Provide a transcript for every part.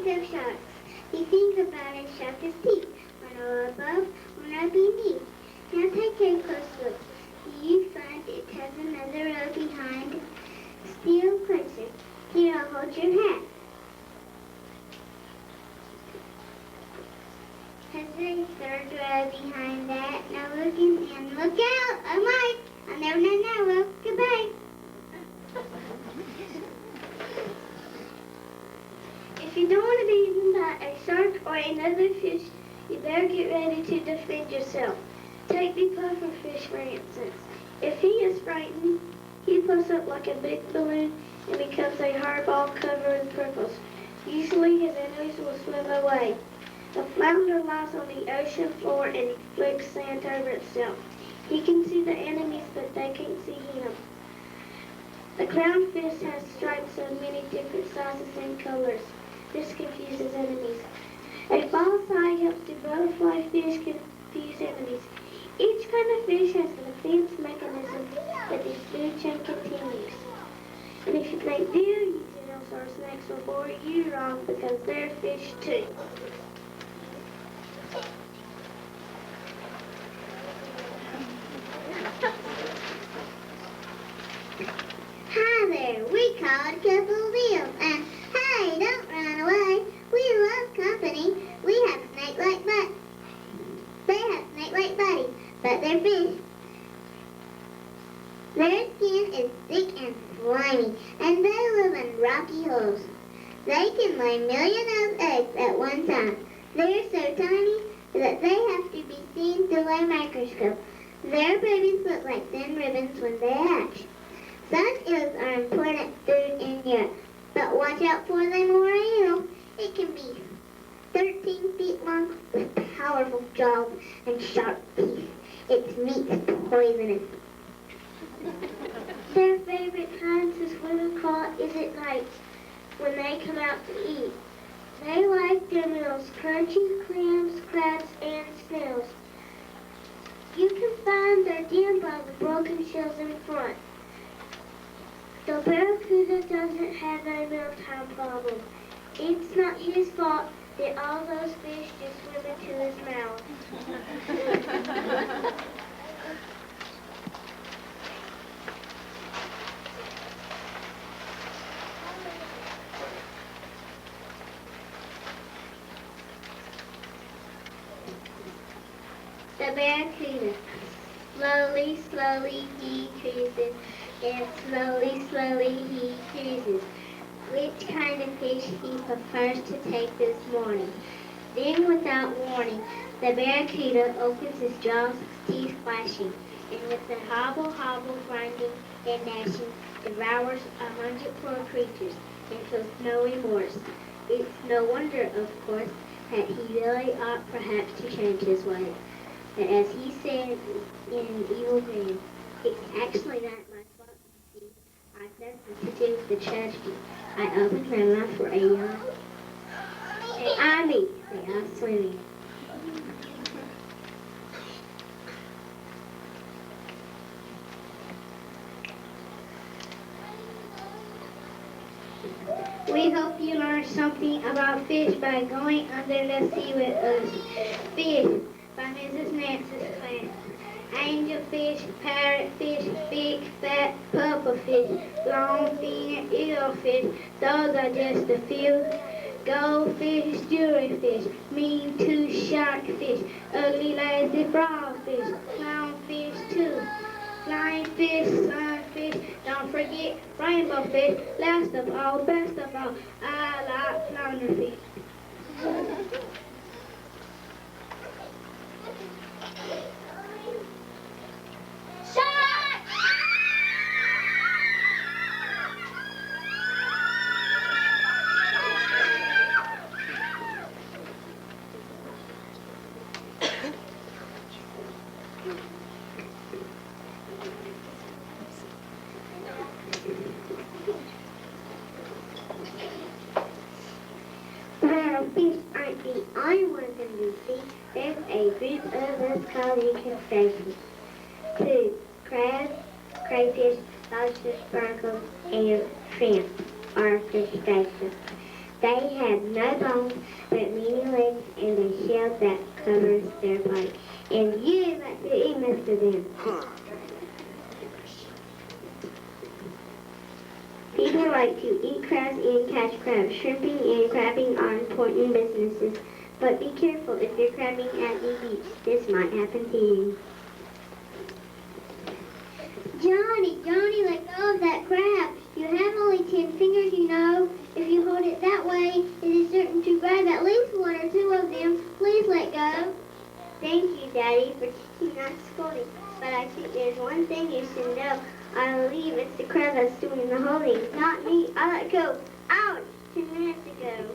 of sharks. You think about a shark's teeth, one row above, one row beneath. Now take a close look. You find it has another row behind. Still closer. Here, I'll hold your hat. Has a third row behind that. Now look in and look out. Oh my! I'll never know now. Well, goodbye. If you don't want to be eaten by a shark or another fish, you better get ready to defend yourself. Take the pufferfish, for instance. If he is frightened, he puffs up like a big balloon and becomes a hard ball covered with ripples. Usually his enemies will swim away. The flounder lies on the ocean floor and flicks sand over itself. He can see the enemies, but they can't see him. The clownfish has stripes of many different sizes and colors. This confuses enemies. A false eye helps the butterfly fish confuse enemies. Each kind of fish has a defense mechanism that the food chain continues. And if you think deer eaters or snakes will bore you, wrong, because they're fish too. Hi there, we called Couple Deals, and hey, don't run away. We love company. We have snake-like butts. They have snake-like bodies, but they're fish. Their skin is thick and slimy, and they live in rocky holes. They can lay millions of eggs at one time. They're so tiny that they have to be seen through a microscope. Their babies look like thin ribbons when they hatch. Such eels are important food in Europe, but watch out for the moray eel. It can be 13 feet long with powerful jaws and sharp teeth. Its meat is poisonous. Their favorite time to swim and crawl is at night when they come out to eat. They like their meals, crunchy clams, crabs, and snails. You can find their den by the broken shells in front. The barracuda doesn't have a mealtime problem. It's not his fault that all those fish just swim into his mouth. The barracuda. Slowly, slowly he cruises, and slowly, slowly he cruises. Which kind of fish he prefers to take this morning. Then, without warning, the barracuda opens his jaws, teeth flashing, and with a hobble, hobble, grinding and gnashing, devours 100 poor creatures and shows no remorse. It's no wonder, of course, that he really ought perhaps to change his ways. But as he said in Evil Man, it's actually not my fault, you see. I've nothing to do with the tragedy. I opened my mouth for a yawn, and I immediately I was swimming. We hope you learned something about fish by going under the sea with us. Fish by Mrs. Nancy's class. Angelfish, parrotfish, big fat pufferfish, long-finned eelfish, those are just a few. Goldfish, jewelryfish, mean tooth sharkfish, ugly lazy frogfish, clownfish too. Flying fish, sunfish, don't forget rainbow fish, last of all, best of all, I like flounderfish. Fish aren't the only ones in the sea. There's a group of us called the crustaceans. 2. Crabs, crayfish, lobsters, barnacles, and shrimp are crustaceans. They have no bones, but many legs and a shell that covers their body. And you like to eat most of them. People like to eat crabs and catch crabs. Shrimping and crabbing are important businesses, but be careful if you're crabbing at the beach. This might happen to you. Johnny, let go of that crab. You have only 10 fingers, you know. If you hold it that way, it is certain to grab at least one or two of them. Please let go. Thank you, Daddy, for teaching not scolding. But I think there's one thing you should know. I believe it's the crab that's doing the holding, not me. I let go. Ouch! 10 minutes ago.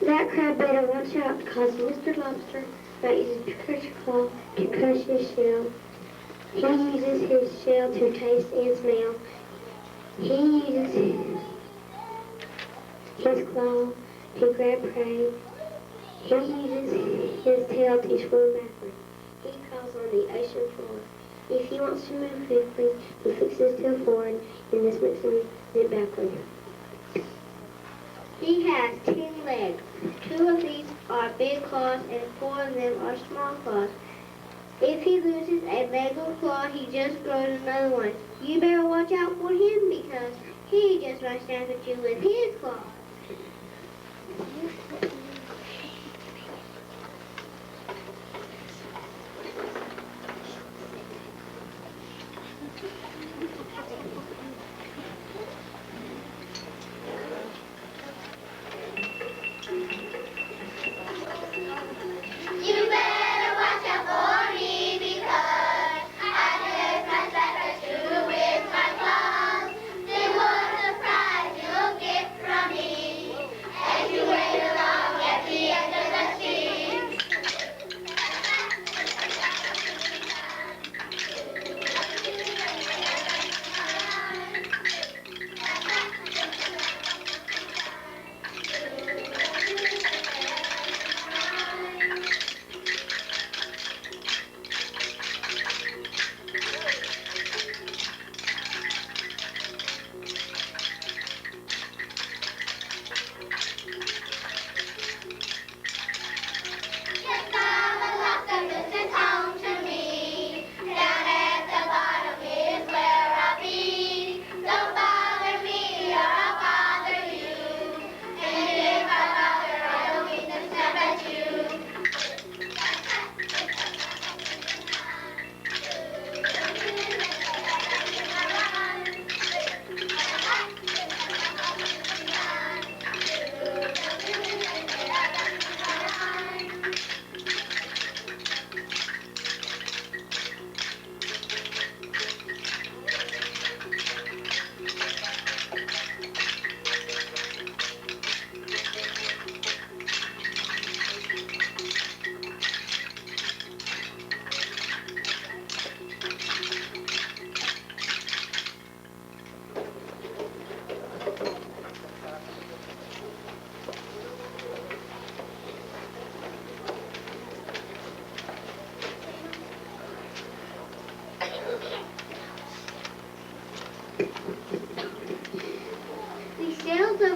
That crab better watch out because Mr. Lobster might use his pressure claw to crush his shell. He uses his shell to taste and smell. He uses his claw to grab prey. He uses his tail to swim backward. He crawls on the ocean floor. If he wants to move quickly, he flicks his tail forward, and this makes him zip backward. He has 10 legs. 2 of these are big claws and 4 of them are small claws. If he loses a leg or claw, he just grows another one. You better watch out for him because he just might snap at you with his claws.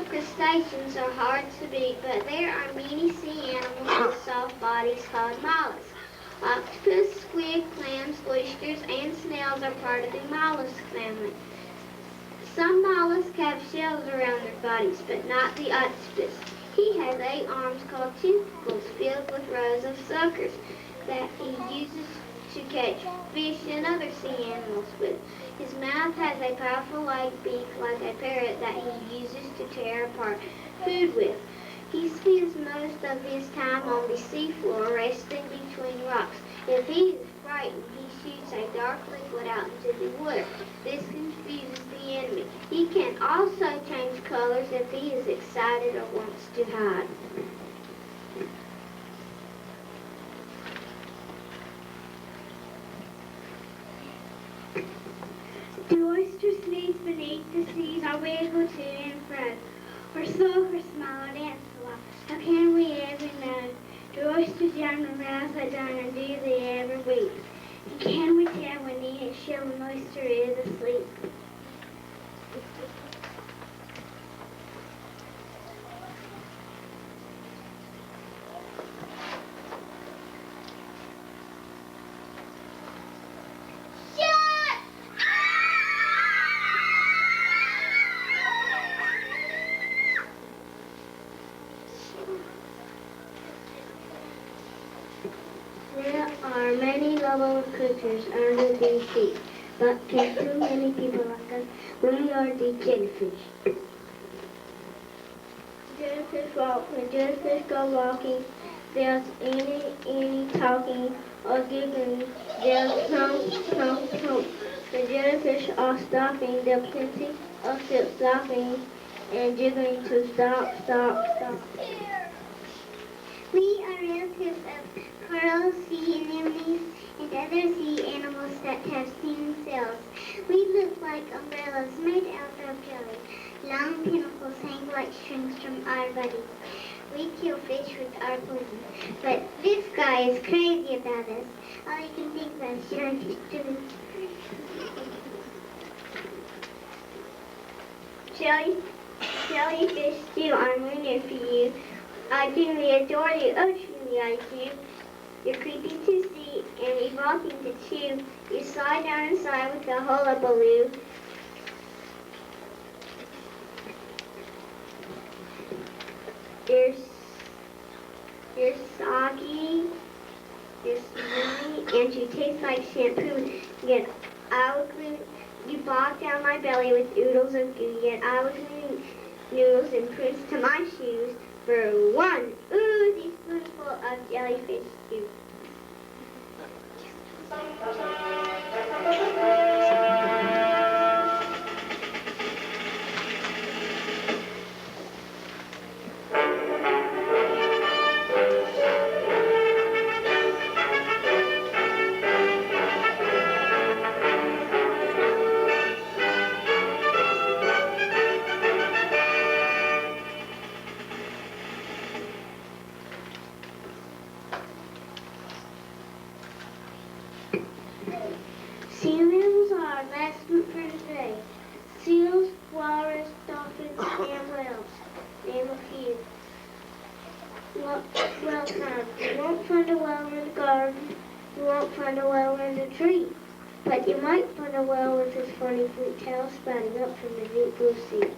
Crustaceans are hard to beat, but there are many sea animals with soft bodies called mollusks. Octopus, squid, clams, oysters, and snails are part of the mollusk family. Some mollusks have shells around their bodies, but not the octopus. He has 8 arms called tentacles filled with rows of suckers that he uses to catch fish and other sea animals with. His mouth has a powerful like beak like a parrot that he uses to tear apart food with. He spends most of his time on the seafloor resting between rocks. If he is frightened, he shoots a dark liquid out into the water. This confuses the enemy. He can also change colors if he is excited or wants to hide. The oyster snakes beneath the seas are wiggled to and fro. For sulfur smiled and slow. How can we ever know? Do oysters down the mouth I done and do they ever weep? And can we tell when the shell an oyster is asleep? There are many lovable creatures under the sea, but can too many people like us? We are the jellyfish. Jellyfish walk, when jellyfish go walking, there's any talking or giggling, there's plump. The jellyfish are stopping, there are plenty of ships stopping and jiggling to stop. We are relatives of coral, sea anemones, and other sea animals that have seen cells. We look like umbrellas made out of jelly. Long pinnacles hang like strings from our bodies. We kill fish with our poison. But this guy is crazy about us. All you can think about is jellyfish doing. Jellyfish stew, I'm rooting for you. I dearly adore you, oh truly I do. You're creeping to see and revolting to chew. You slide down inside with a hullabaloo. You're soggy, you're smelly, and you taste like shampoo. Yet I will glue, you bog down my belly with oodles of goo. Yet I will glue noodles and prunes to my shoes. For one oozy spoonful of jellyfish stew. Sea mammals are our last group for today. Seals, walrus, dolphins, and whales. Name a few. Well, you won't find a whale in the garden. You won't find a whale in the tree. But you might find a whale with his funny blue tail sprouting up from the deep blue sea.